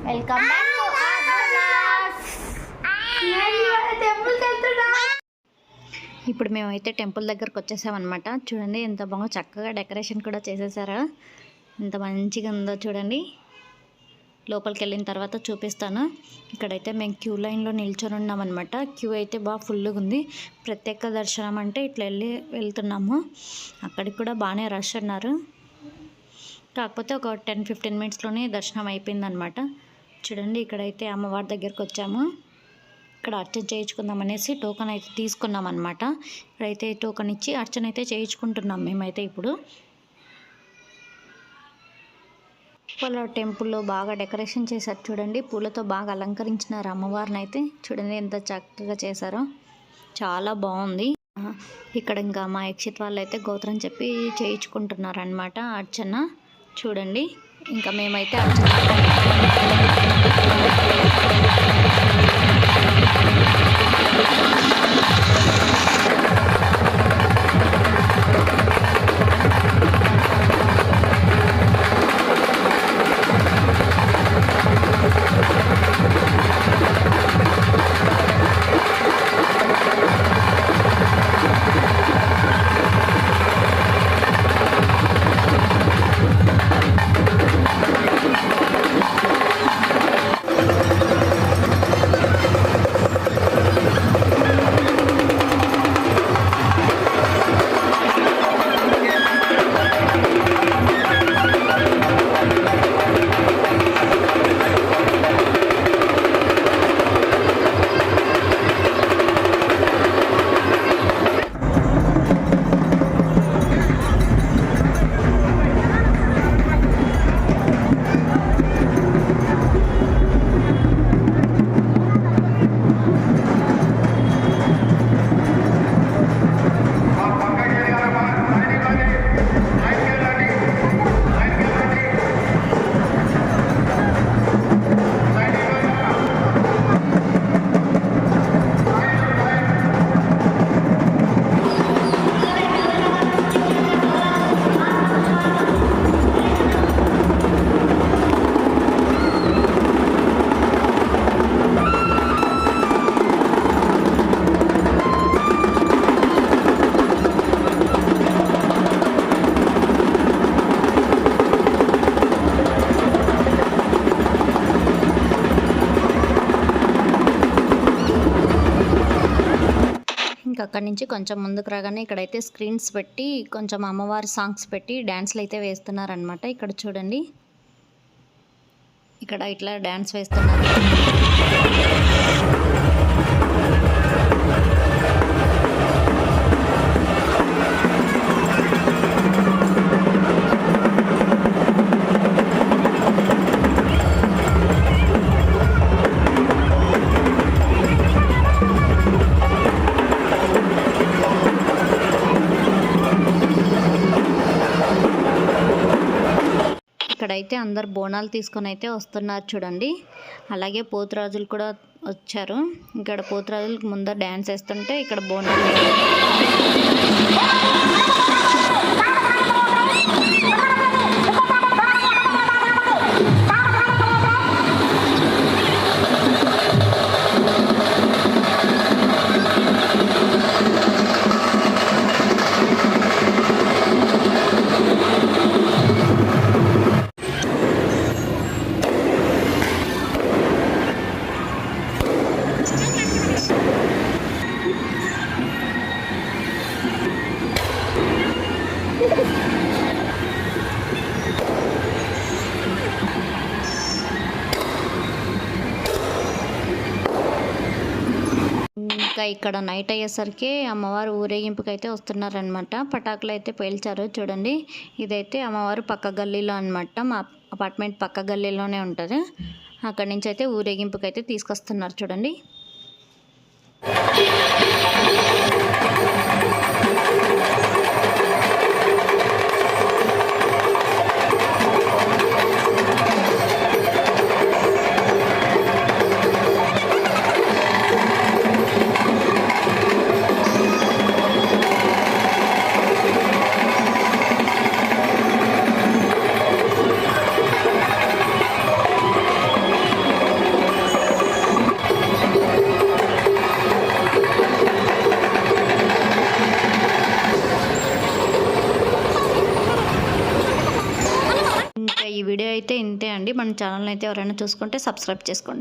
Welcome back to ఇప్పుడు మేమైతే temple దగ్గరకు వచ్చేసామన్నమాట. చూడండి ఎంత బాగా చక్కగా డెకరేషన్ కూడా చేసేసారా, ఎంత మంచిగా ఉందో చూడండి. లోపలికి వెళ్ళిన తర్వాత చూపిస్తాను. ఇక్కడైతే మేము క్యూ లైన్లో నిల్చొని ఉన్నామన్నమాట. క్యూ అయితే బాగా ఫుల్గా ఉంది. ప్రత్యేక దర్శనం అంటే ఇట్లా వెళ్తున్నాము. అక్కడికి కూడా బాగానే రష్ అన్నారు. కాకపోతే ఒక 10-15 మినిట్స్లోనే దర్శనం అయిపోయిందనమాట. చూడండి ఇక్కడైతే అమ్మవారి దగ్గరికి వచ్చాము. ఇక్కడ అర్చన చేయించుకుందాం అనేసి టోకెన్ అయితే తీసుకున్నాం అనమాట. ఇక్కడైతే టోకెన్ ఇచ్చి అర్చన అయితే చేయించుకుంటున్నాం మేమైతే. ఇప్పుడు వాళ్ళ టెంపుల్లో బాగా డెకరేషన్ చేశారు చూడండి. పూలతో బాగా అలంకరించినారు అమ్మవారిని అయితే. చూడండి ఎంత చక్కగా చేశారో, చాలా బాగుంది. ఇక్కడ ఇంకా మా యక్షిత్ వాళ్ళు అయితే గోత్రం చెప్పి చేయించుకుంటున్నారు అనమాట అర్చన. చూడండి ఇంకా మేమైతే అర్చన అక్కడి నుంచి కొంచెం ముందుకు రాగానే ఇక్కడైతే స్క్రీన్స్ పెట్టి కొంచెం అమ్మవారి సాంగ్స్ పెట్టి డ్యాన్స్లు అయితే వేస్తున్నారనమాట. ఇక్కడ చూడండి, ఇక్కడ ఇట్లా డ్యాన్స్ వేస్తున్నారు. ఇక్కడైతే అందరు బోనాలు తీసుకొని అయితే వస్తున్నారు చూడండి. అలాగే పోతురాజులు కూడా వచ్చారు. ఇక్కడ పోతురాజులకు ముందర డ్యాన్స్ వేస్తుంటే ఇక్కడ బోనాలు ఇంకా ఇక్కడ నైట్ అయ్యేసరికి అమ్మవారు ఊరేగింపుకి అయితే వస్తున్నారనమాట. పటాకులు అయితే పేల్చారు చూడండి. ఇదైతే అమ్మవారు పక్క గల్లీలో అనమాట. మా అపార్ట్మెంట్ పక్క గల్లీలోనే ఉంటుంది. అక్కడి నుంచి అయితే ఊరేగింపుకి అయితే తీసుకొస్తున్నారు చూడండి. ఈ వీడియో అయితే ఇంతే అండి. మన ఛానల్ని అయితే ఎవరైనా చూసుకుంటే సబ్స్క్రైబ్ చేసుకోండి.